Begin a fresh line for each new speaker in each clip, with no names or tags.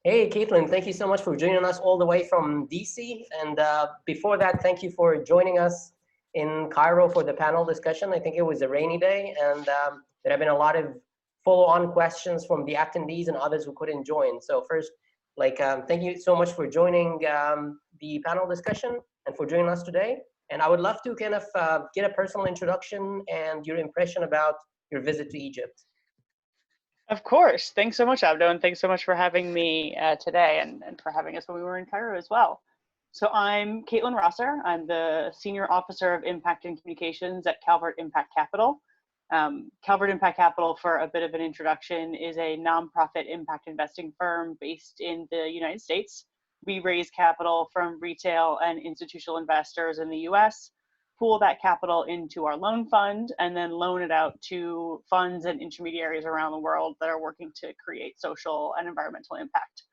Hey, Caitlin, thank you so much for joining us all the way from DC. And before that, thank you for joining us in Cairo for the panel discussion. I think it was a rainy day, and there have been a lot of follow-on questions from the attendees and others who couldn't join. So first, thank you so much for joining the panel discussion and for joining us today. And I would love to kind of get a personal introduction and your impression about your visit to Egypt.
Of course. Thanks so much, Abdo, and thanks so much for having me today and for having us when we were in Cairo as well. So I'm Caitlin Rosser. I'm the Senior Officer of Impact and Communications at Calvert Impact Capital. Calvert Impact Capital, for a bit of an introduction, is a nonprofit impact investing firm based in the United States. We raise capital from retail and institutional investors in the US, pool that capital into our loan fund, and then loan it out to funds and intermediaries around the world that are working to create social and environmental impact.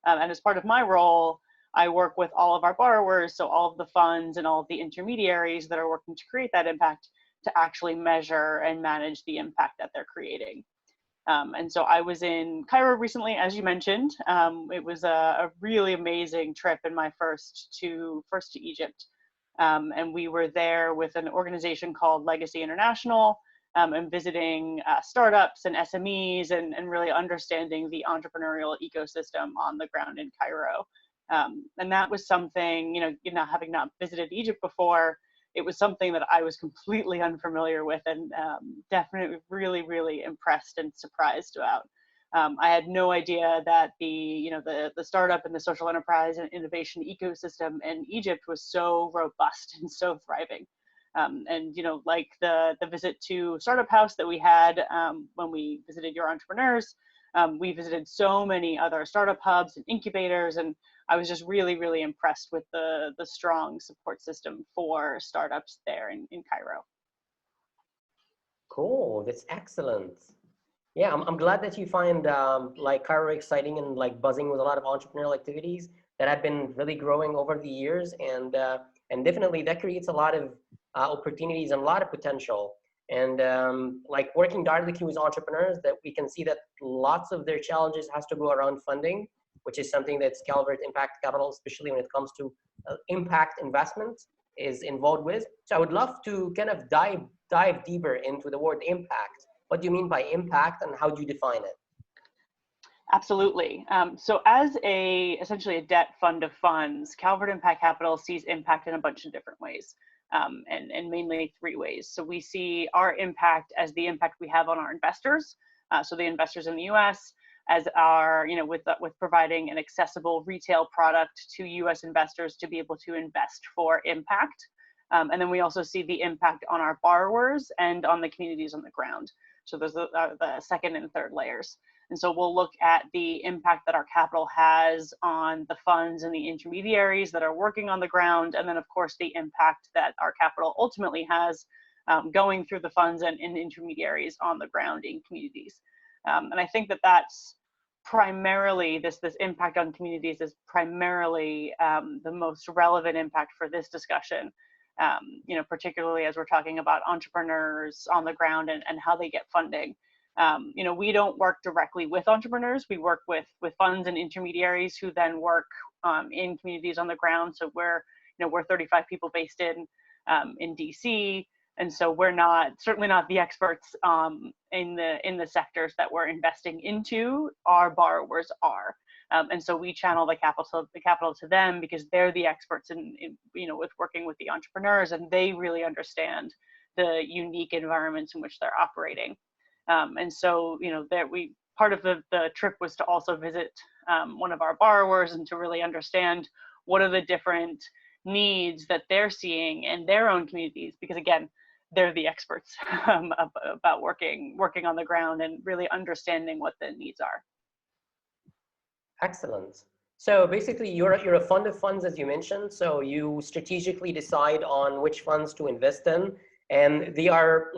And as part of my role, I work with all of our borrowers, so all of the funds and all of the intermediaries that are working to create that impact, to actually measure and manage the impact that they're creating. And so I was in Cairo recently, as you mentioned. It was a really amazing trip and my first to Egypt. And we were there with an organization called Legacy International, and visiting startups and SMEs and really understanding the entrepreneurial ecosystem on the ground in Cairo. And that was something, having not visited Egypt before, it was something that I was completely unfamiliar with, and definitely really, really impressed and surprised about. I had no idea that the startup and the social enterprise and innovation ecosystem in Egypt was so robust and so thriving. And like the visit to Startup House that we had when we visited Your Entrepreneurs, we visited so many other startup hubs and incubators, and I was just really, really impressed with the strong support system for startups there in Cairo.
Cool, that's excellent. Yeah, I'm glad that you find Cairo exciting and buzzing with a lot of entrepreneurial activities that have been really growing over the years, and definitely that creates a lot of opportunities and a lot of potential. And working directly with entrepreneurs, that we can see that lots of their challenges has to go around funding, which is something that's Calvert Impact Capital, especially when it comes to impact investments, is involved with. So I would love to kind of dive deeper into the word impact. What do you mean by impact, and how do you define it?
Absolutely. So as essentially a debt fund of funds, Calvert Impact Capital sees impact in a bunch of different ways, and mainly three ways. So we see our impact as the impact we have on our investors. So the investors in the US, as our, with providing an accessible retail product to US investors to be able to invest for impact. And then we also see the impact on our borrowers and on the communities on the ground. So those are the second and third layers. And so we'll look at the impact that our capital has on the funds and the intermediaries that are working on the ground. And then of course the impact that our capital ultimately has going through the funds and intermediaries on the ground in communities. And I think that that's primarily, this impact on communities is primarily the most relevant impact for this discussion. Particularly as we're talking about entrepreneurs on the ground and how they get funding. We don't work directly with entrepreneurs. We work with funds and intermediaries who then work in communities on the ground. So we're 35 people based in DC, and so we're certainly not the experts in the sectors that we're investing into. Our borrowers are. And so we channel the capital to them because they're the experts in with working with the entrepreneurs, and they really understand the unique environments in which they're operating. And so part of the trip was to also visit one of our borrowers and to really understand what are the different needs that they're seeing in their own communities, because again, they're the experts about working on the ground and really understanding what the needs are.
Excellent. So basically, you're a fund of funds, as you mentioned. So you strategically decide on which funds to invest in, and they are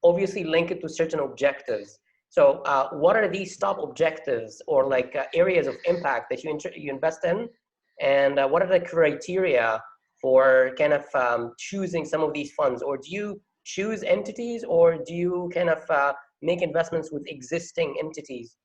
obviously linked to certain objectives. So what are these top objectives or areas of impact that you invest in, and what are the criteria for kind of choosing some of these funds? Or do you choose entities, or do you kind of make investments with existing entities?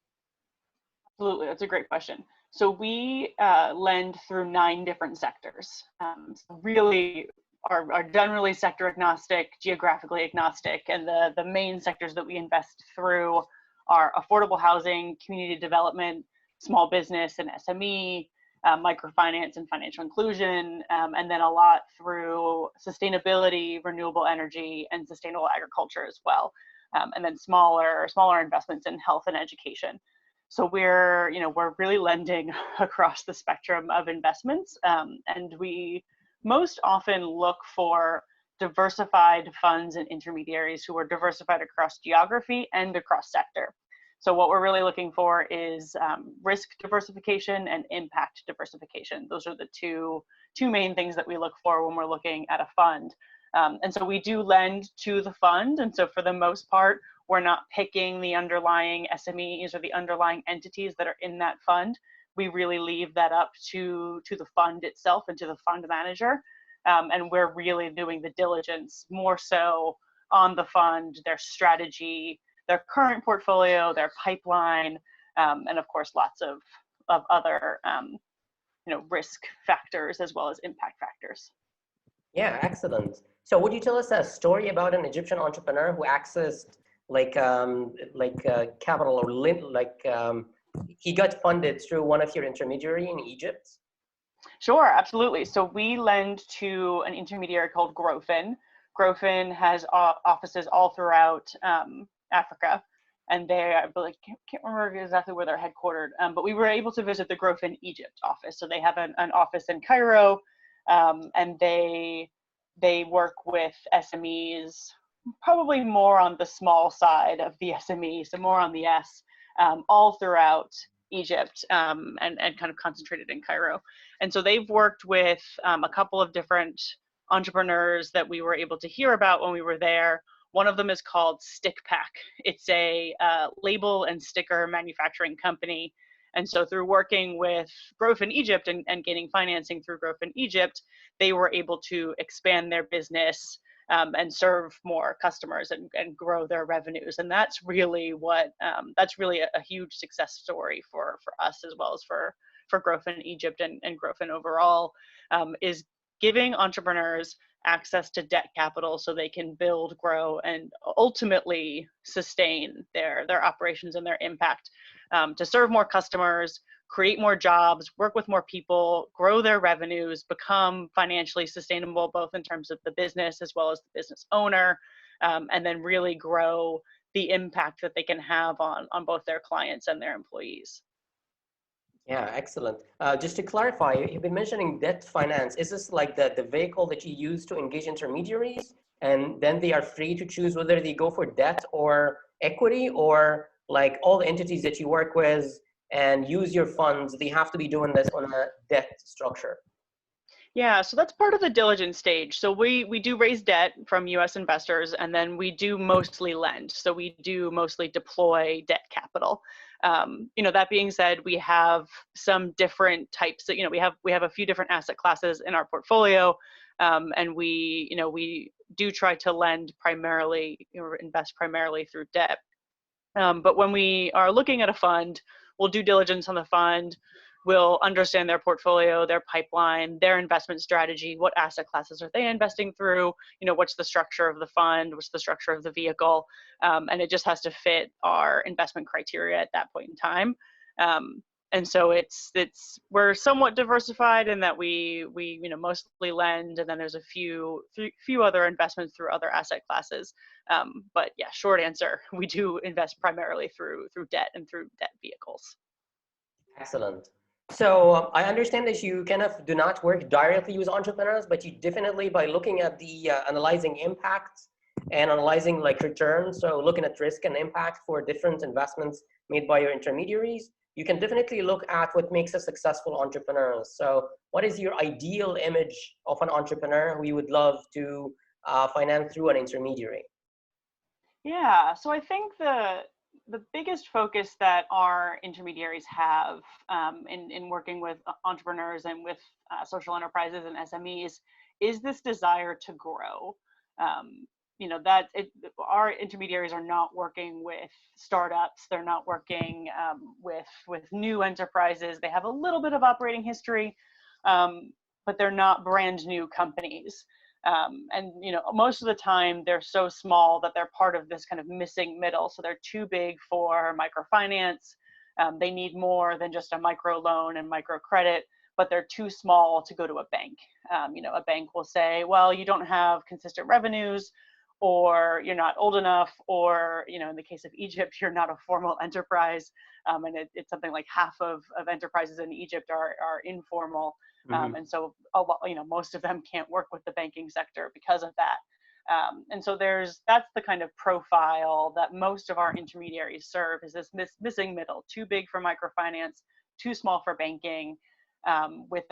Absolutely, that's a great question. So we lend through 9 different sectors. So really are generally sector agnostic, geographically agnostic, and the main sectors that we invest through are affordable housing, community development, small business and SME, microfinance and financial inclusion, and then a lot through sustainability, renewable energy, and sustainable agriculture as well. And then smaller investments in health and education. So we're really lending across the spectrum of investments, and we most often look for diversified funds and intermediaries who are diversified across geography and across sector. So what we're really looking for is risk diversification and impact diversification. Those are the two main things that we look for when we're looking at a fund. And so we do lend to the fund, and so for the most part, we're not picking the underlying SMEs or the underlying entities that are in that fund. We really leave that up to the fund itself and to the fund manager. And we're really doing the diligence more so on the fund, their strategy, their current portfolio, their pipeline, and of course, lots of other risk factors as well as impact factors.
Yeah, excellent. So would you tell us a story about an Egyptian entrepreneur who accessed capital or he got funded through one of your intermediary in Egypt?
Sure, absolutely. So we lend to an intermediary called Grofin. Grofin has offices all throughout Africa, and they, I believe, can't remember exactly where they're headquartered, but we were able to visit the Grofin Egypt office. So they have an office in Cairo, and they work with SMEs, probably more on the small side of the SME, so more on the S, all throughout Egypt, and kind of concentrated in Cairo. And so they've worked with a couple of different entrepreneurs that we were able to hear about when we were there. One of them is called Stick Pack. It's a label and sticker manufacturing company. And so through working with Grofin Egypt and gaining financing through Grofin Egypt, they were able to expand their business and serve more customers and grow their revenues. And that's really that's really a huge success story for us as well as for Grofin Egypt and Grofin overall, is giving entrepreneurs access to debt capital so they can build, grow, and ultimately sustain their operations and their impact, to serve more customers, create more jobs, work with more people, grow their revenues, become financially sustainable, both in terms of the business as well as the business owner, and then really grow the impact that they can have on both their clients and their employees.
Yeah, excellent. Just to clarify, you've been mentioning debt finance. Is this like the vehicle that you use to engage intermediaries, and then they are free to choose whether they go for debt or equity, or like all the entities that you work with and use your funds, they have to be doing this on a debt structure?
Yeah, so that's part of the diligence stage. So we do raise debt from US investors, and then we do mostly lend. So we do mostly deploy debt capital. That being said, we have some different types that, we have a few different asset classes in our portfolio. And we do try to lend primarily or invest primarily through debt. But when we are looking at a fund, we'll do diligence on the fund. We'll understand their portfolio, their pipeline, their investment strategy. What asset classes are they investing through? What's the structure of the fund? What's the structure of the vehicle? And it just has to fit our investment criteria at that point in time. And so we're somewhat diversified in that we mostly lend, and then there's a few other investments through other asset classes. But yeah, short answer, we do invest primarily through debt and through debt vehicles.
Excellent. So I understand that you kind of do not work directly with entrepreneurs, but you definitely, by looking at the analyzing impact and analyzing like return, so looking at risk and impact for different investments made by your intermediaries, you can definitely look at what makes a successful entrepreneur. So what is your ideal image of an entrepreneur who you would love to finance through an intermediary?
Yeah, so I think the biggest focus that our intermediaries have in working with entrepreneurs and with social enterprises and SMEs is this desire to grow. our intermediaries are not working with startups. They're not working with new enterprises. They have a little bit of operating history, but they're not brand new companies. And most of the time they're so small that they're part of this kind of missing middle. So they're too big for microfinance. They need more than just a micro loan and microcredit, but they're too small to go to a bank. A bank will say, well, you don't have consistent revenues, or you're not old enough, or in the case of Egypt, you're not a formal enterprise. And it's something like half of enterprises in Egypt are informal.
Mm-hmm.
And so most of them can't work with the banking sector because of that. And so that's the kind of profile that most of our intermediaries serve, is this missing middle, too big for microfinance, too small for banking, with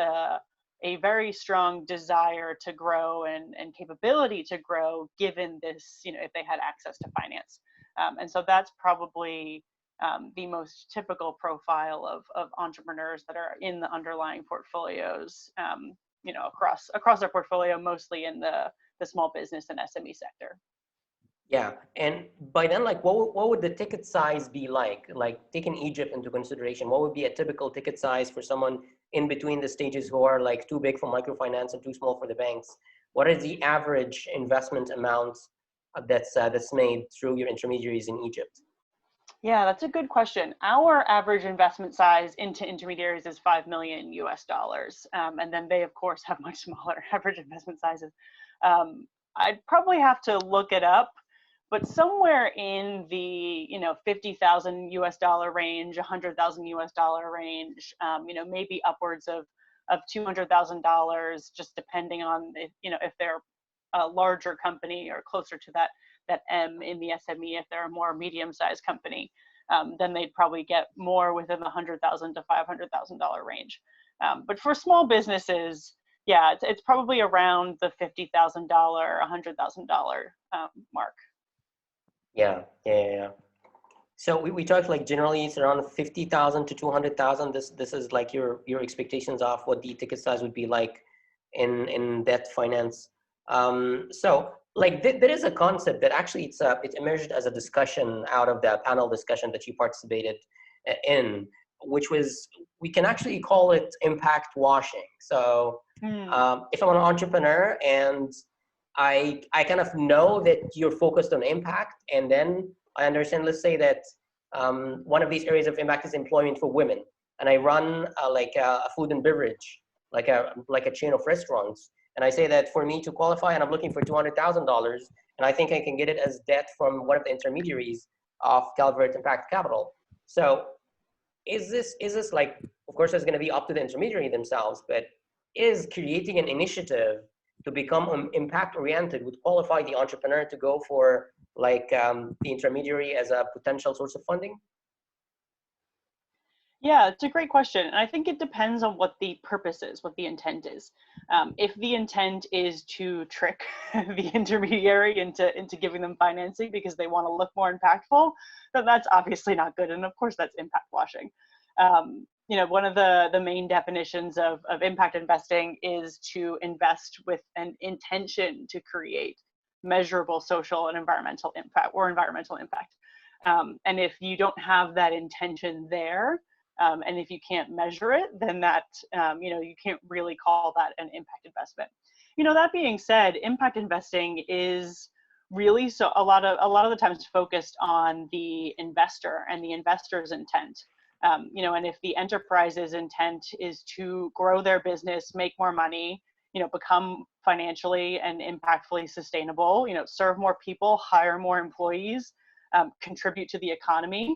a very strong desire to grow and capability to grow, given this, if they had access to finance. And so that's probably the most typical profile of entrepreneurs that are in the underlying portfolios, across their portfolio, mostly in the small business and SME sector.
Yeah, and by then, like, what would the ticket size be like? Like, taking Egypt into consideration, what would be a typical ticket size for someone in between the stages who are like too big for microfinance and too small for the banks? What is the average investment amount that's made through your intermediaries in Egypt?
Yeah, that's a good question. Our average investment size into intermediaries is 5 million US dollars. And then they, of course, have much smaller average investment sizes. I'd probably have to look it up, but somewhere in the 50,000 US dollar range, 100,000 US dollar range, maybe upwards of $200,000, just depending on if they're a larger company or closer to that M in the SME. If they're a more medium-sized company, then they'd probably get more within the $100,000 to $500,000 range. But for small businesses, yeah, it's probably around the $50,000, $100,000 mark.
Yeah. So we talked like generally it's around 50,000 to 200,000. This is like your expectations of what the ticket size would be like in debt finance. So like there is a concept that actually it emerged as a discussion out of the panel discussion that you participated in, which was, we can actually call it impact washing. So if I'm an entrepreneur and I kind of know that you're focused on impact, and then I understand, let's say that one of these areas of impact is employment for women, and I run like a food and beverage, like a chain of restaurants, and I say that for me to qualify, and I'm looking for $200,000, and I think I can get it as debt from one of the intermediaries of Calvert Impact Capital. So is this like, of course, it's going to be up to the intermediary themselves, but is creating an initiative to become impact oriented would qualify the entrepreneur to go for like the intermediary as a potential source of funding?
Yeah, it's a great question. And I think it depends on what the purpose is, what the intent is. If the intent is to trick the intermediary into giving them financing because they want to look more impactful, then that's obviously not good. And of course, that's impact washing. One of the main definitions of impact investing is to invest with an intention to create measurable social and environmental impact. And if you don't have that intention there, and if you can't measure it, then that, you can't really call that an impact investment. That being said, impact investing is really a lot of the times focused on the investor and the investor's intent. And if the enterprise's intent is to grow their business, make more money, become financially and impactfully sustainable, serve more people, hire more employees, contribute to the economy,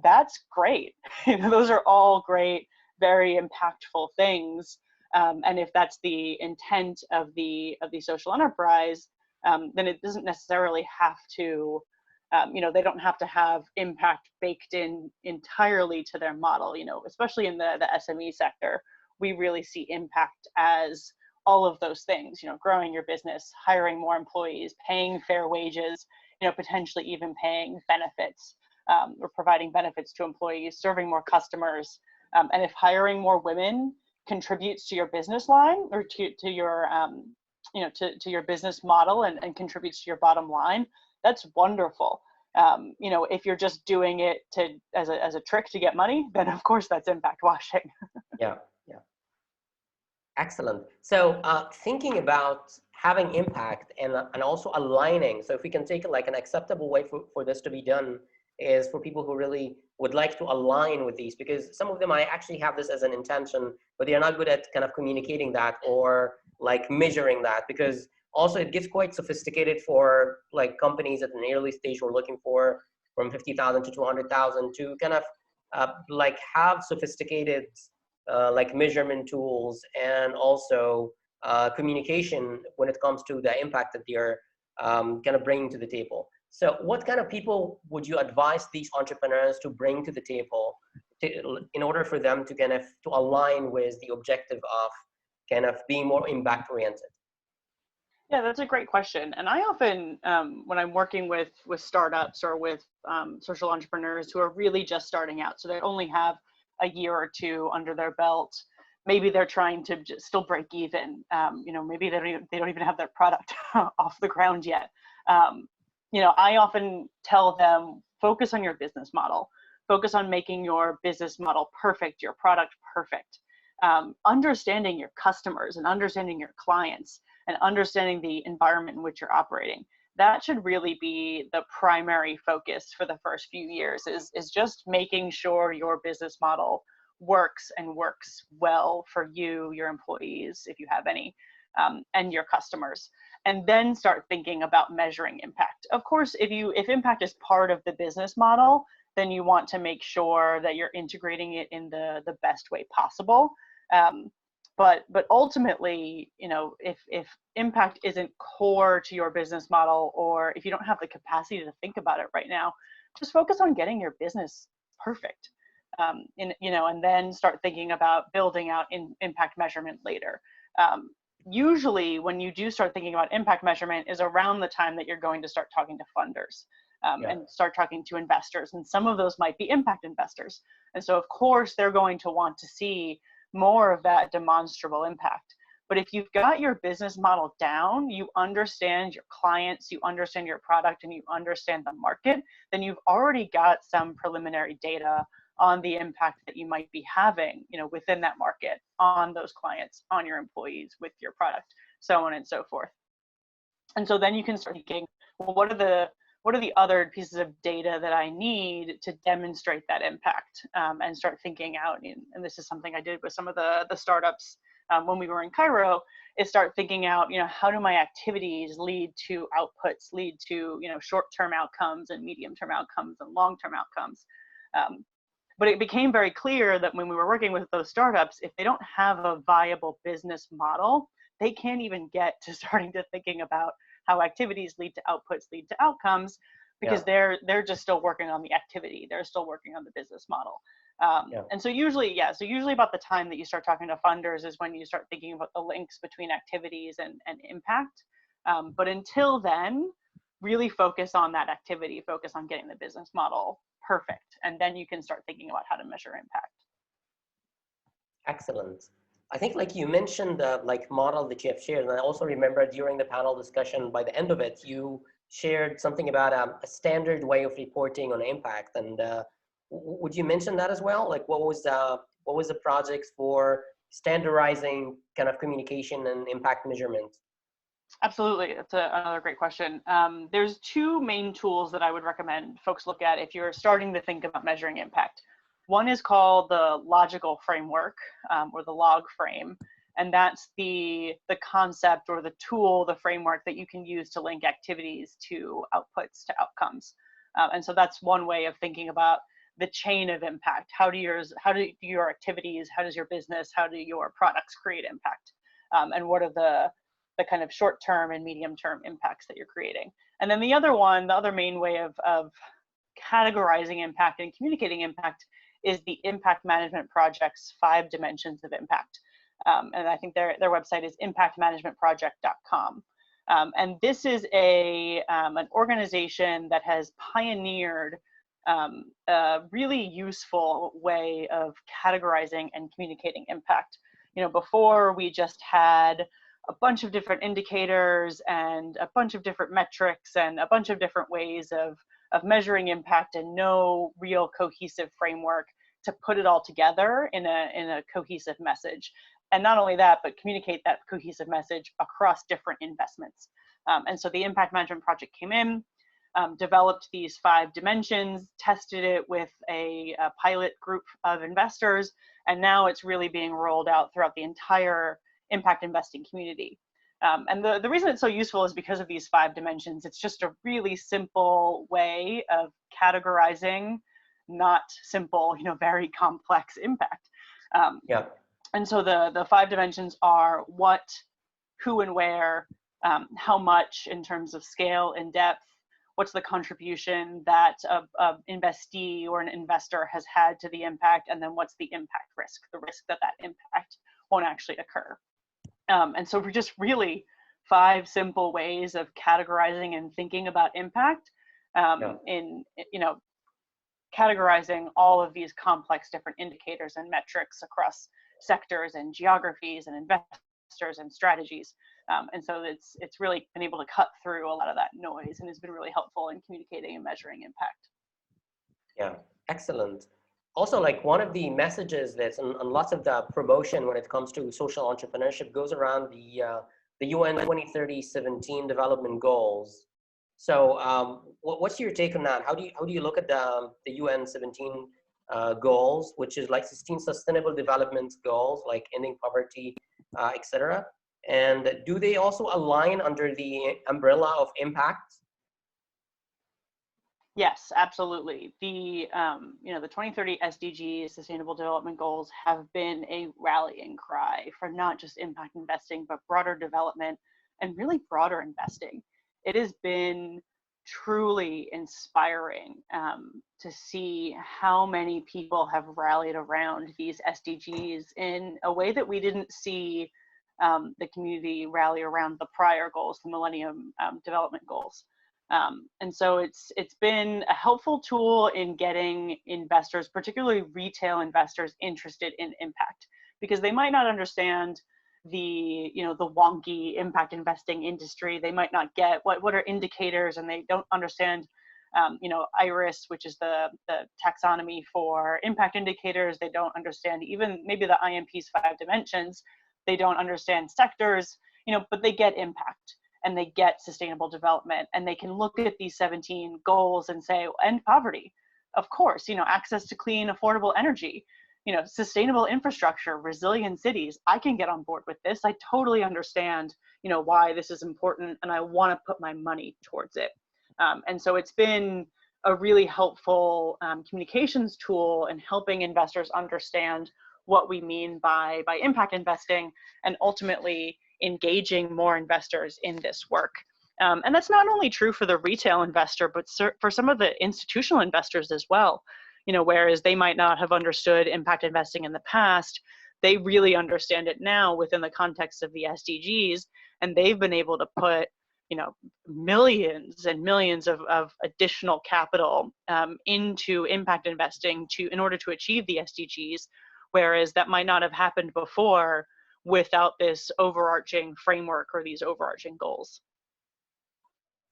that's great. Those are all great, very impactful things. And if that's the intent of the social enterprise, then it doesn't necessarily have to, they don't have to have impact baked in entirely to their model. Especially in the SME sector, we really see impact as all of those things, growing your business, hiring more employees, paying fair wages, potentially even paying benefits. Or providing benefits to employees, serving more customers. And if hiring more women contributes to your business line or to your to your business model and contributes to your bottom line, that's wonderful. If you're just doing it as a trick to get money, then of course that's impact washing.
Yeah, yeah. Excellent. So thinking about having impact and also aligning. So if we can take like an acceptable way for this to be done is for people who really would like to align with these, because some of them I actually have this as an intention, but they're not good at kind of communicating that or like measuring that, because also it gets quite sophisticated for like companies at an early stage who are looking for from 50,000 to 200,000 to kind of like have sophisticated like measurement tools and also communication when it comes to the impact that they're kind of bringing to the table. So what kind of people would you advise these entrepreneurs to bring to the table in order for them to kind of to align with the objective of kind of being more impact oriented?
Yeah, that's a great question. And I often, when I'm working with startups or with social entrepreneurs who are really just starting out, so they only have a year or two under their belt, maybe they're trying to just still break even. Maybe they don't even have their product off the ground yet. I often tell them, focus on your business model. Focus on making your business model perfect, your product perfect. Understanding your customers and understanding your clients and understanding the environment in which you're operating. That should really be the primary focus for the first few years, is just making sure your business model works and works well for you, your employees, if you have any, and your customers. And then start thinking about measuring impact. Of course, if impact is part of the business model, then you want to make sure that you're integrating it in the best way possible. But ultimately, if impact isn't core to your business model, or if you don't have the capacity to think about it right now, just focus on getting your business perfect. And then start thinking about building out impact measurement later. Usually when you do start thinking about impact measurement is around the time that you're going to start talking to funders and start talking to investors. And some of those might be impact investors. And so of course they're going to want to see more of that demonstrable impact. But if you've got your business model down, you understand your clients, you understand your product, and you understand the market, then you've already got some preliminary data on the impact that you might be having, within that market, on those clients, on your employees, with your product, so on and so forth. And so then you can start thinking, well, what are the other pieces of data that I need to demonstrate that impact, and start thinking out. And this is something I did with some of the startups when we were in Cairo, is start thinking out, how do my activities lead to outputs, lead to, short-term outcomes and medium-term outcomes and long-term outcomes. But it became very clear that when we were working with those startups, if they don't have a viable business model, they can't even get to starting to thinking about how activities lead to outputs, lead to outcomes, because they're just still working on the activity. They're still working on the business model. And so usually about the time that you start talking to funders is when you start thinking about the links between activities and impact. But until then, really focus on that activity, focus on getting the business model perfect. And then you can start thinking about how to measure impact.
Excellent. I think like you mentioned the like model that you have shared, and I also remember during the panel discussion, by the end of it, you shared something about a standard way of reporting on impact. And would you mention that as well? Like what was the projects for standardizing kind of communication and impact measurement?
Absolutely. That's another great question. There's two main tools that I would recommend folks look at if you're starting to think about measuring impact. One is called the logical framework, or the log frame. And that's the concept or the tool, the framework that you can use to link activities to outputs, to outcomes. And so that's one way of thinking about the chain of impact. How do your activities, how does your business, how do your products create impact? And what are the kind of short-term and medium-term impacts that you're creating? And then the other main way of categorizing impact and communicating impact is the Impact Management Project's 5 dimensions of impact. And I think their website is impactmanagementproject.com. And this is an organization that has pioneered a really useful way of categorizing and communicating impact. Before we just had a bunch of different indicators and a bunch of different metrics and a bunch of different ways of measuring impact, and no real cohesive framework to put it all together in a cohesive message. And not only that, but communicate that cohesive message across different investments. And so the impact management project came in, developed these 5 dimensions, tested it with a pilot group of investors, and now it's really being rolled out throughout the entire impact investing community. And the reason it's so useful is because of these 5 dimensions. It's just a really simple way of categorizing not simple, very complex impact.
Yeah.
And so the 5 dimensions are what, who, and where, how much in terms of scale and depth, what's the contribution that a investee or an investor has had to the impact, and then what's the impact risk, the risk that that impact won't actually occur. And so we're just really 5 simple ways of categorizing and thinking about impact, in categorizing all of these complex different indicators and metrics across sectors and geographies and investors and strategies. And so it's really been able to cut through a lot of that noise, and has been really helpful in communicating and measuring impact.
Yeah, excellent. Also, like one of the messages that's on lots of the promotion when it comes to social entrepreneurship goes around the UN 2030 17 development goals. So what's your take on that? How do you look at the UN 17 goals, which is like 16 sustainable development goals, like ending poverty, etc. And do they also align under the umbrella of impact?
Yes, absolutely. The 2030 SDGs, Sustainable Development Goals, have been a rallying cry for not just impact investing, but broader development and really broader investing. It has been truly inspiring to see how many people have rallied around these SDGs in a way that we didn't see the community rally around the prior goals, the Millennium Development Goals. And so it's been a helpful tool in getting investors, particularly retail investors, interested in impact, because they might not understand the wonky impact investing industry. They might not get what are indicators, and they don't understand IRIS, which is the taxonomy for impact indicators. They don't understand even maybe the IMP's 5 dimensions. They don't understand sectors, but they get impact and they get sustainable development, and they can look at these 17 goals and say, end poverty, of course, access to clean, affordable energy, sustainable infrastructure, resilient cities. I can get on board with this. I totally understand, why this is important, and I want to put my money towards it. And so it's been a really helpful communications tool in helping investors understand what we mean by impact investing, and ultimately engaging more investors in this work. And that's not only true for the retail investor, but for some of the institutional investors as well. Whereas they might not have understood impact investing in the past, they really understand it now within the context of the SDGs, and they've been able to put millions and millions of additional capital into impact investing in order to achieve the SDGs, whereas that might not have happened before without this overarching framework or these overarching goals.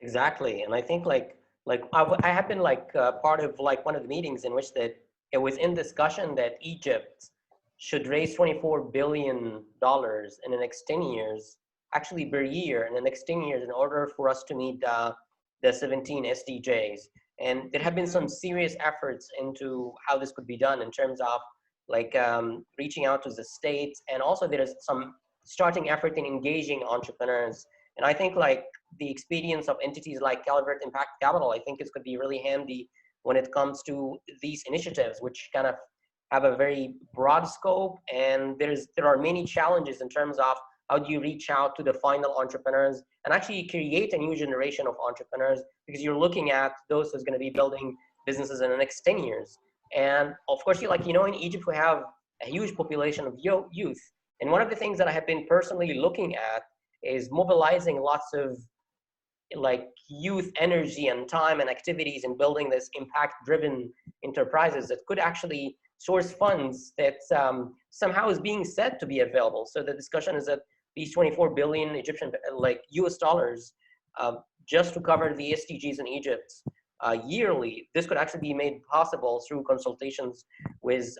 Exactly. And I think like I have been part of one of the meetings in which that it was in discussion that Egypt should raise $24 billion in the next 10 years, actually per year in the next 10 years, in order for us to meet the 17 SDGs. And there have been some serious efforts into how this could be done in terms of reaching out to the states, and also there is some starting effort in engaging entrepreneurs. And I think the experience of entities like Calvert Impact Capital, I think is going to be really handy when it comes to these initiatives, which kind of have a very broad scope. And there are many challenges in terms of how do you reach out to the final entrepreneurs and actually create a new generation of entrepreneurs, because you're looking at those who's going to be building businesses in the next 10 years. And of course, in Egypt, we have a huge population of youth. And one of the things that I have been personally looking at is mobilizing lots of youth energy and time and activities in building this impact-driven enterprises that could actually source funds that somehow is being said to be available. So the discussion is that these 24 billion Egyptian, like US dollars, just to cover the SDGs in Egypt yearly. This could actually be made possible through consultations with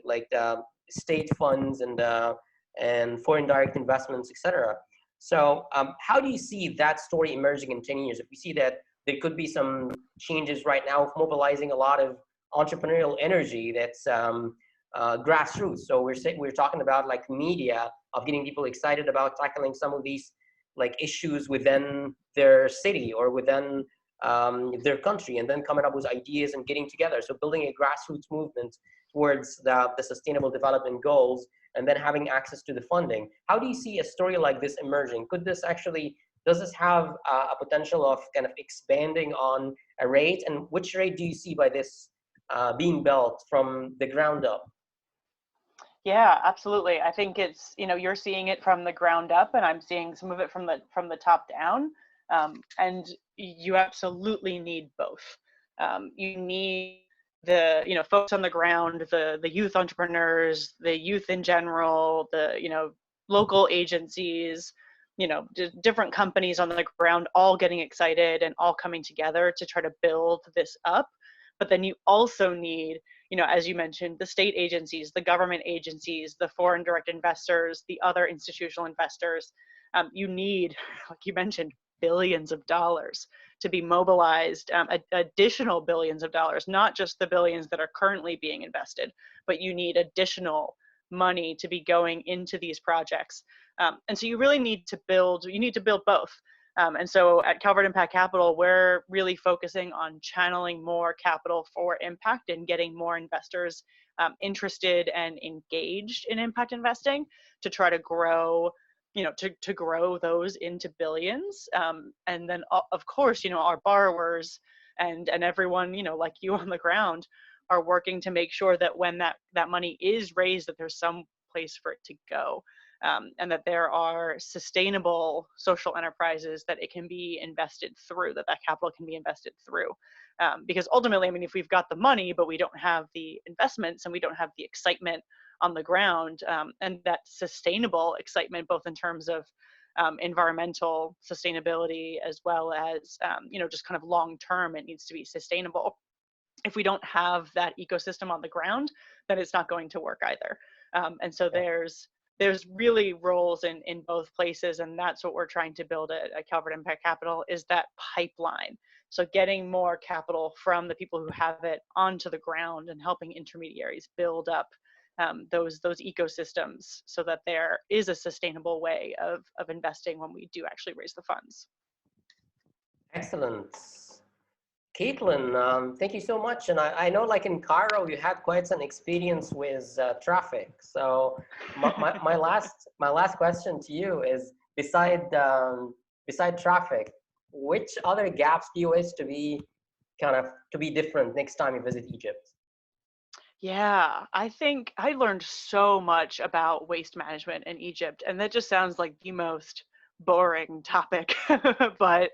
like the state funds and foreign direct investments, etc. So how do you see that story emerging in 10 years? If we see that there could be some changes right now of mobilizing a lot of entrepreneurial energy that's grassroots. So we're talking about like media of getting people excited about tackling some of these like issues within their city or within their country, and then coming up with ideas and getting together. So building a grassroots movement towards the sustainable development goals, and then having access to the funding. How do you see a story like this emerging? Could this actually, does this have a potential of kind of expanding on a rate? And which rate do you see by this being built from the ground up?
Yeah, absolutely. I think it's, you're seeing it from the ground up, and I'm seeing some of it from the top down. And you absolutely need both. You need the, folks on the ground, the youth entrepreneurs, the youth in general, the, local agencies, different companies on the ground, all getting excited and all coming together to try to build this up. But then you also need, as you mentioned, the state agencies, the government agencies, the foreign direct investors, the other institutional investors. You need, like you mentioned, billions of dollars to be mobilized, additional billions of dollars, not just the billions that are currently being invested, but you need additional money to be going into these projects. And so you really need to build both. And so at Calvert Impact Capital, we're really focusing on channeling more capital for impact and getting more investors interested and engaged in impact investing to try to grow, to grow those into billions. And then, of course, our borrowers and everyone, like you on the ground, are working to make sure that when that money is raised, that there's some place for it to go. And that there are sustainable social enterprises that it can be invested through, that capital can be invested through. Because ultimately, I mean, if we've got the money, but we don't have the investments and we don't have the excitement on the ground, and that sustainable excitement, both in terms of environmental sustainability as well as, just kind of long-term, it needs to be sustainable. If we don't have that ecosystem on the ground, then it's not going to work either. And so there's really roles in both places, and that's what we're trying to build at Calvert Impact Capital, is that pipeline. So getting more capital from the people who have it onto the ground and helping intermediaries build up those ecosystems so that there is a sustainable way of investing when we do actually raise the funds.
Excellent. Caitlin, thank you so much. And I know like in Cairo, you had quite some experience with traffic. So my last question to you is, beside traffic, which other gaps do you wish to be different next time you visit Egypt?
Yeah, I think I learned so much about waste management in Egypt, and that just sounds like the most boring topic. But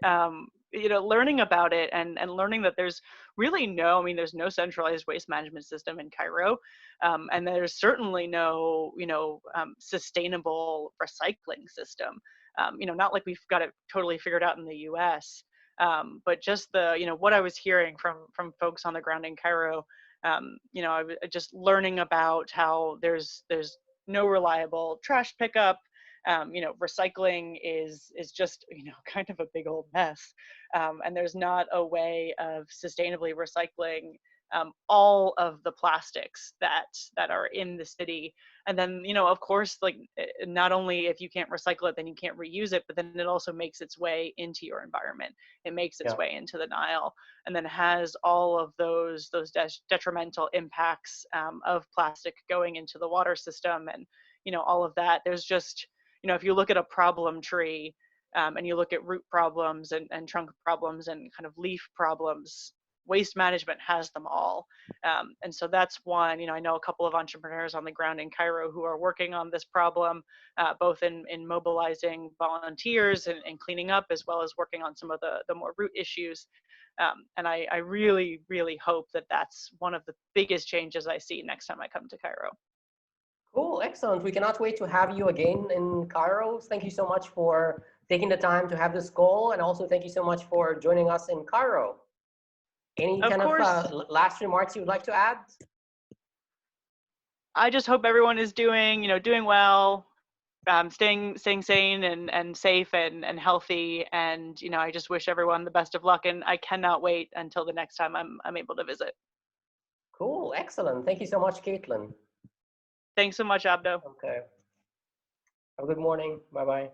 learning about it and learning that there's really there's no centralized waste management system in Cairo, and there's certainly no sustainable recycling system. Not like we've got it totally figured out in the U.S. But just what I was hearing from folks on the ground in Cairo. I was just learning about how there's no reliable trash pickup. Recycling is just kind of a big old mess, and there's not a way of sustainably recycling all of the plastics that are in the city. And then of course, like, not only if you can't recycle it, then you can't reuse it, but then it also makes its way into your environment. It makes its way into the Nile, and then has all of those detrimental impacts of plastic going into the water system, and all of that. There's just, if you look at a problem tree, and you look at root problems and trunk problems and kind of leaf problems, waste management has them all. And so that's one. I know a couple of entrepreneurs on the ground in Cairo who are working on this problem, both in mobilizing volunteers and cleaning up, as well as working on some of the more root issues. And I really, really hope that that's one of the biggest changes I see next time I come to Cairo.
Cool, excellent. We cannot wait to have you again in Cairo. Thank you so much for taking the time to have this call, and also thank you so much for joining us in Cairo. Any
Of
kind of
course,
last remarks you would like to add?
I just hope everyone is doing, doing well, staying sane and safe and healthy. And, I just wish everyone the best of luck. And I cannot wait until the next time I'm able to visit.
Cool, excellent. Thank you so much, Caitlin.
Thanks so much, Abdo.
Okay. Have a good morning. Bye-bye.